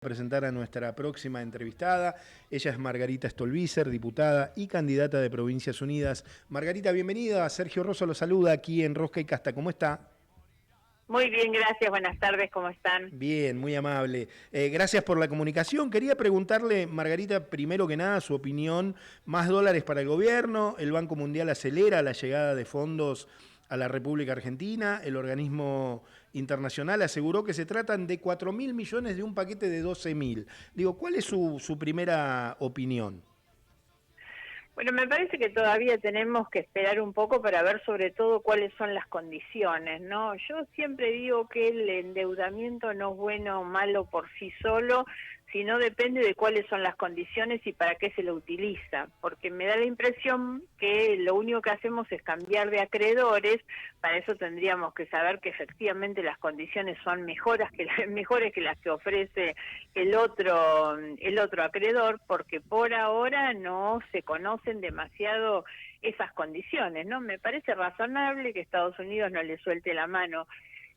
presentar a nuestra próxima entrevistada. Ella es Margarita Stolbizer, diputada y candidata de Provincias Unidas. Margarita, bienvenida. Sergio Rosso lo saluda aquí en Rosca y Casta. ¿Cómo está? Muy bien, gracias. Buenas tardes, ¿cómo están? Bien, muy amable. Gracias por la comunicación. Quería preguntarle, Margarita, primero que nada, su opinión. Más dólares para el gobierno, el Banco Mundial acelera la llegada de fondos a la República Argentina, el organismo internacional aseguró que se tratan de 4.000 millones de un paquete de 12.000. Digo, ¿cuál es su primera opinión? Bueno, me parece que todavía tenemos que esperar un poco para ver sobre todo cuáles son las condiciones, ¿no? Yo siempre digo que el endeudamiento no es bueno o malo por sí solo, sino depende de cuáles son las condiciones y para qué se lo utiliza, porque me da la impresión que lo único que hacemos es cambiar de acreedores. Para eso tendríamos que saber que efectivamente las condiciones son mejores que las que ofrece el otro acreedor, porque por ahora no se conocen demasiado esas condiciones, ¿no? Me parece razonable que Estados Unidos no le suelte la mano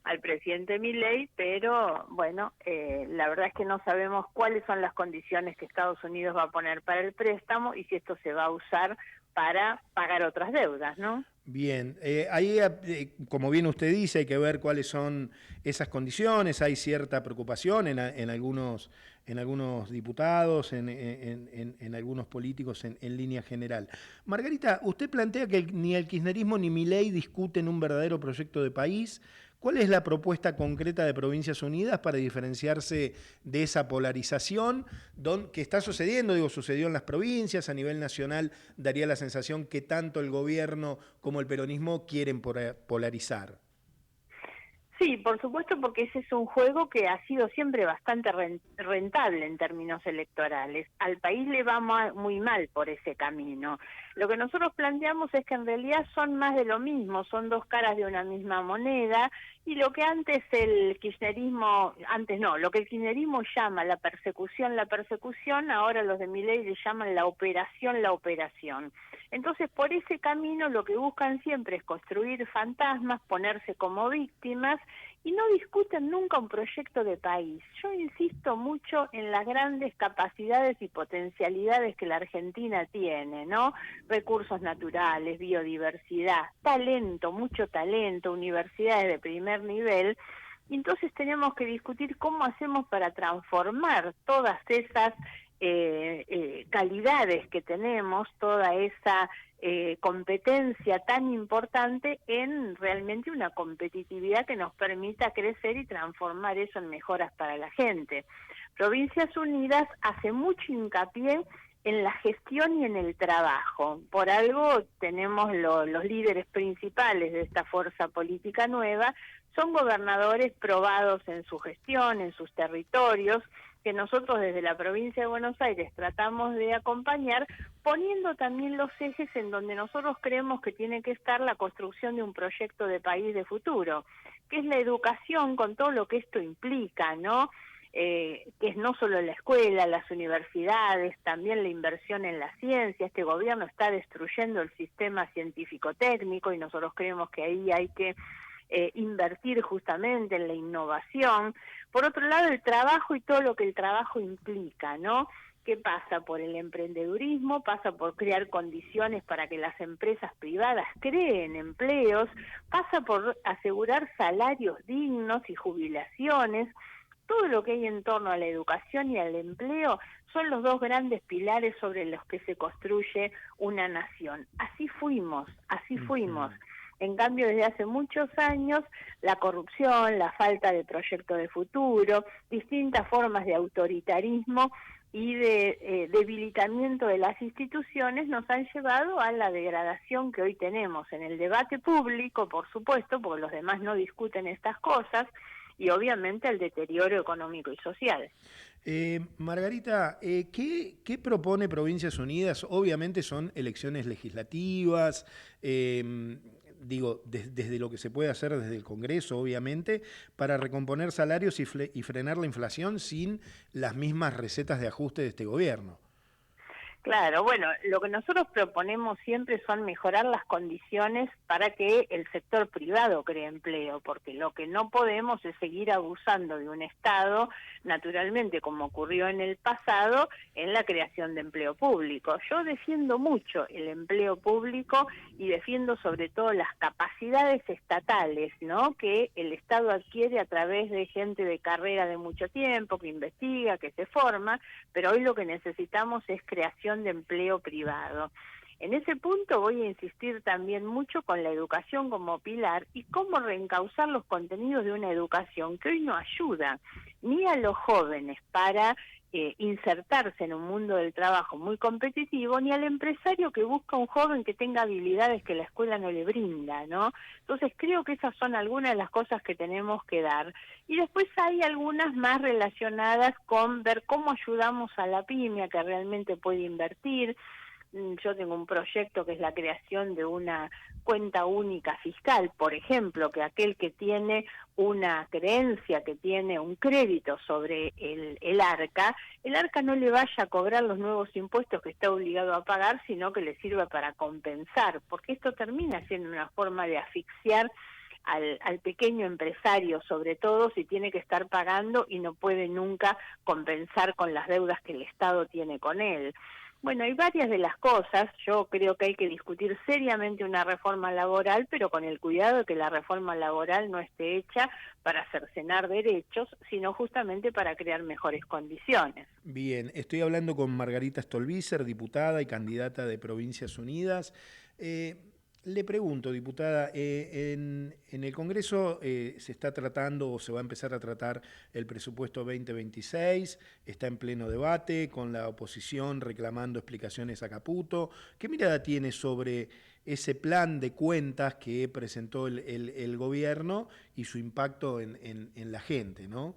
al presidente Milei, pero bueno, la verdad es que no sabemos cuáles son las condiciones que Estados Unidos va a poner para el préstamo y si esto se va a usar para pagar otras deudas, ¿no? Bien, ahí, como bien usted dice, hay que ver cuáles son esas condiciones. Hay cierta preocupación en algunos diputados, en algunos políticos en línea general. Margarita, usted plantea que ni el kirchnerismo ni Milei discuten un verdadero proyecto de país. ¿Cuál es la propuesta concreta de Provincias Unidas para diferenciarse de esa polarización que está sucediendo? Digo, sucedió en las provincias, a nivel nacional daría la sensación que tanto el gobierno como el peronismo quieren polarizar. Sí, por supuesto, porque ese es un juego que ha sido siempre bastante rentable en términos electorales. Al país le va muy mal por ese camino. Lo que nosotros planteamos es que en realidad son más de lo mismo, son dos caras de una misma moneda, y lo que lo que el kirchnerismo llama la persecución, ahora los de Milei le llaman la operación. Entonces, por ese camino lo que buscan siempre es construir fantasmas, ponerse como víctimas, y no discuten nunca un proyecto de país. Yo insisto mucho en las grandes capacidades y potencialidades que la Argentina tiene, ¿no? Recursos naturales, biodiversidad, talento, mucho talento, universidades de primer nivel. Y entonces tenemos que discutir cómo hacemos para transformar todas esas calidades que tenemos, toda esa competencia tan importante en realmente una competitividad que nos permita crecer y transformar eso en mejoras para la gente. Provincias Unidas hace mucho hincapié en la gestión y en el trabajo. Por algo tenemos los líderes principales de esta fuerza política nueva, son gobernadores probados en su gestión, en sus territorios, que nosotros desde la provincia de Buenos Aires tratamos de acompañar, poniendo también los ejes en donde nosotros creemos que tiene que estar la construcción de un proyecto de país de futuro, que es la educación con todo lo que esto implica, ¿no? Que es no solo la escuela, las universidades, también la inversión en la ciencia. Este gobierno está destruyendo el sistema científico-técnico y nosotros creemos que ahí hay que invertir justamente en la innovación. Por otro lado, el trabajo y todo lo que el trabajo implica, ¿no? ¿Qué pasa? Por el emprendedurismo, pasa por crear condiciones para que las empresas privadas creen empleos, pasa por asegurar salarios dignos y jubilaciones. Todo lo que hay en torno a la educación y al empleo son los dos grandes pilares sobre los que se construye una nación. Así fuimos. En cambio, desde hace muchos años, la corrupción, la falta de proyecto de futuro, distintas formas de autoritarismo y de debilitamiento de las instituciones nos han llevado a la degradación que hoy tenemos en el debate público, por supuesto, porque los demás no discuten estas cosas, y obviamente al deterioro económico y social. Margarita, ¿qué propone Provincias Unidas? Obviamente son elecciones legislativas, desde lo que se puede hacer desde el Congreso, obviamente, para recomponer salarios y frenar la inflación sin las mismas recetas de ajuste de este gobierno. Claro, bueno, lo que nosotros proponemos siempre son mejorar las condiciones para que el sector privado cree empleo, porque lo que no podemos es seguir abusando de un Estado, naturalmente, como ocurrió en el pasado, en la creación de empleo público. Yo defiendo mucho el empleo público y defiendo sobre todo las capacidades estatales, ¿no?, que el Estado adquiere a través de gente de carrera de mucho tiempo, que investiga, que se forma, pero hoy lo que necesitamos es creación de empleo privado. En ese punto voy a insistir también mucho con la educación como pilar y cómo reencauzar los contenidos de una educación que hoy no ayuda ni a los jóvenes para insertarse en un mundo del trabajo muy competitivo, ni al empresario que busca un joven que tenga habilidades que la escuela no le brinda, ¿no? Entonces creo que esas son algunas de las cosas que tenemos que dar. Y después hay algunas más relacionadas con ver cómo ayudamos a la pyme a que realmente puede invertir. Yo tengo un proyecto que es la creación de una cuenta única fiscal, por ejemplo, que aquel que tiene una creencia, que tiene un crédito sobre el ARCA no le vaya a cobrar los nuevos impuestos que está obligado a pagar, sino que le sirva para compensar, porque esto termina siendo una forma de asfixiar al pequeño empresario, sobre todo si tiene que estar pagando y no puede nunca compensar con las deudas que el Estado tiene con él. Bueno, hay varias de las cosas. Yo creo que hay que discutir seriamente una reforma laboral, pero con el cuidado de que la reforma laboral no esté hecha para cercenar derechos, sino justamente para crear mejores condiciones. Bien, estoy hablando con Margarita Stolbizer, diputada y candidata de Provincias Unidas. Le pregunto, diputada, en el Congreso se está tratando o se va a empezar a tratar el presupuesto 2026, está en pleno debate con la oposición reclamando explicaciones a Caputo. ¿Qué mirada tiene sobre ese plan de cuentas que presentó el gobierno y su impacto en la gente, ¿no?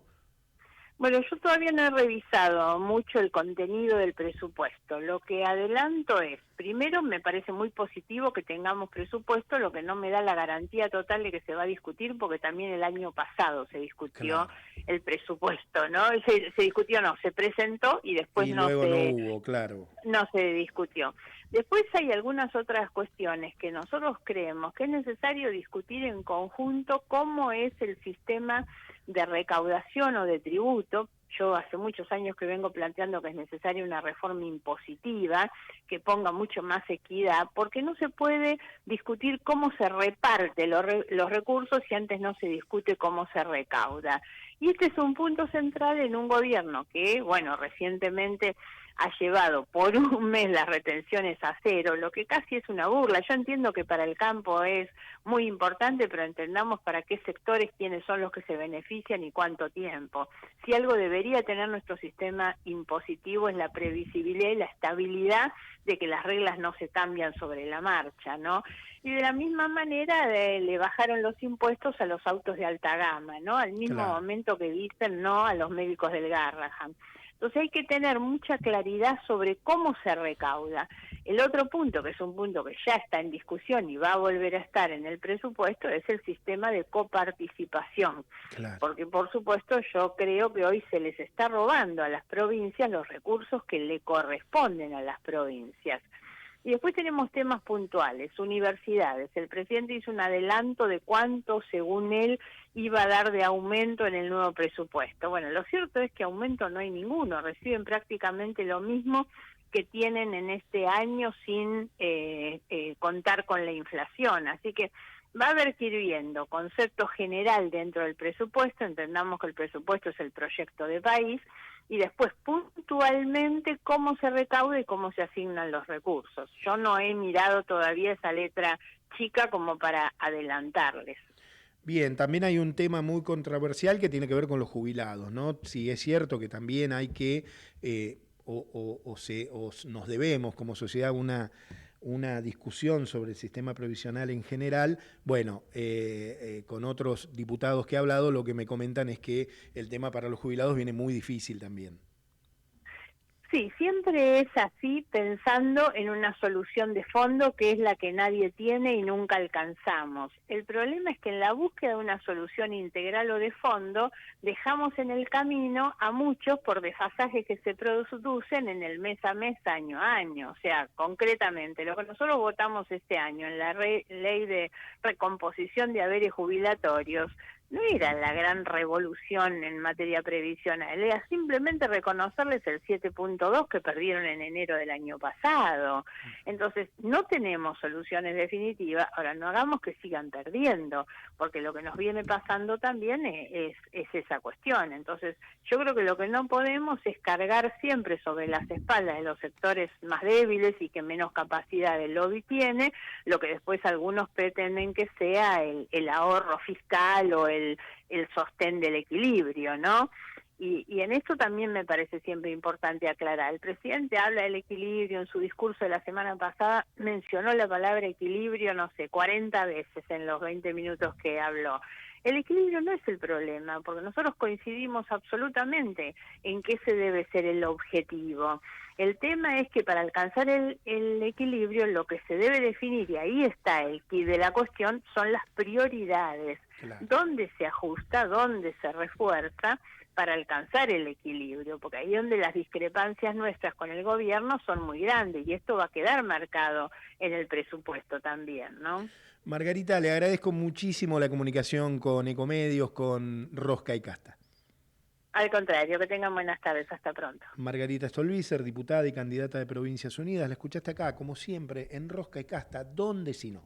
Bueno, yo todavía no he revisado mucho el contenido del presupuesto. Lo que adelanto es, primero, me parece muy positivo que tengamos presupuesto, lo que no me da la garantía total de que se va a discutir, porque también el año pasado se discutió Claro. el presupuesto, ¿no? Se discutió, no, se presentó y después Y luego no hubo, claro. no se discutió. Después hay algunas otras cuestiones que nosotros creemos que es necesario discutir en conjunto cómo es el sistema de recaudación o de tributo. Yo hace muchos años que vengo planteando que es necesaria una reforma impositiva que ponga mucho más equidad, porque no se puede discutir cómo se reparte los recursos si antes no se discute cómo se recauda. Y este es un punto central en un gobierno que, bueno, recientemente ha llevado por un mes las retenciones a cero, lo que casi es una burla. Yo entiendo que para el campo es muy importante, pero entendamos para qué sectores, quiénes son los que se benefician y cuánto tiempo. Si algo debería tener nuestro sistema impositivo es la previsibilidad y la estabilidad de que las reglas no se cambian sobre la marcha, ¿no? Y de la misma manera le bajaron los impuestos a los autos de alta gama, ¿no? Al mismo Claro. momento que dicen no a los médicos del Garrahan. Entonces hay que tener mucha claridad sobre cómo se recauda. El otro punto, que es un punto que ya está en discusión y va a volver a estar en el presupuesto, es el sistema de coparticipación. Claro. Porque, por supuesto, yo creo que hoy se les está robando a las provincias los recursos que le corresponden a las provincias. Y después tenemos temas puntuales, universidades. El presidente hizo un adelanto de cuánto, según él, iba a dar de aumento en el nuevo presupuesto. Bueno, lo cierto es que aumento no hay ninguno, reciben prácticamente lo mismo que tienen en este año sin contar con la inflación. Así que va a haber que ir viendo concepto general dentro del presupuesto, entendamos que el presupuesto es el proyecto de país, y después puntualmente cómo se recauda y cómo se asignan los recursos. Yo no he mirado todavía esa letra chica como para adelantarles. Bien, también hay un tema muy controversial que tiene que ver con los jubilados, ¿no? Sí, es cierto que también hay que, o nos debemos como sociedad una discusión sobre el sistema previsional en general. Bueno, con otros diputados que he hablado, lo que me comentan es que el tema para los jubilados viene muy difícil también. Sí, siempre es así, pensando en una solución de fondo que es la que nadie tiene y nunca alcanzamos. El problema es que en la búsqueda de una solución integral o de fondo, dejamos en el camino a muchos por desfasajes que se producen en el mes a mes, año a año. O sea, concretamente, lo que nosotros votamos este año en la ley de recomposición de haberes jubilatorios, no era la gran revolución en materia previsional, era simplemente reconocerles el 7.2 que perdieron en enero del año pasado. Entonces, no tenemos soluciones definitivas, ahora no hagamos que sigan perdiendo, porque lo que nos viene pasando también es esa cuestión. Entonces, yo creo que lo que no podemos es cargar siempre sobre las espaldas de los sectores más débiles y que menos capacidad de lobby tiene, lo que después algunos pretenden que sea el ahorro fiscal o el sostén del equilibrio, ¿no? Y en esto también me parece siempre importante aclarar. El presidente habla del equilibrio, en su discurso de la semana pasada mencionó la palabra equilibrio, no sé, 40 veces en los 20 minutos que habló. El equilibrio no es el problema, porque nosotros coincidimos absolutamente en qué se debe ser el objetivo. El tema es que para alcanzar el equilibrio lo que se debe definir, y ahí está el quid de la cuestión, son las prioridades. Claro. ¿Dónde se ajusta, dónde se refuerza para alcanzar el equilibrio? Porque ahí es donde las discrepancias nuestras con el gobierno son muy grandes y esto va a quedar marcado en el presupuesto también, ¿no? Margarita, le agradezco muchísimo la comunicación con Ecomedios, con Rosca y Casta. Al contrario, que tengan buenas tardes, hasta pronto. Margarita Stolbizer, diputada y candidata de Provincias Unidas, la escuchaste acá, como siempre, en Rosca y Casta, ¿dónde si no?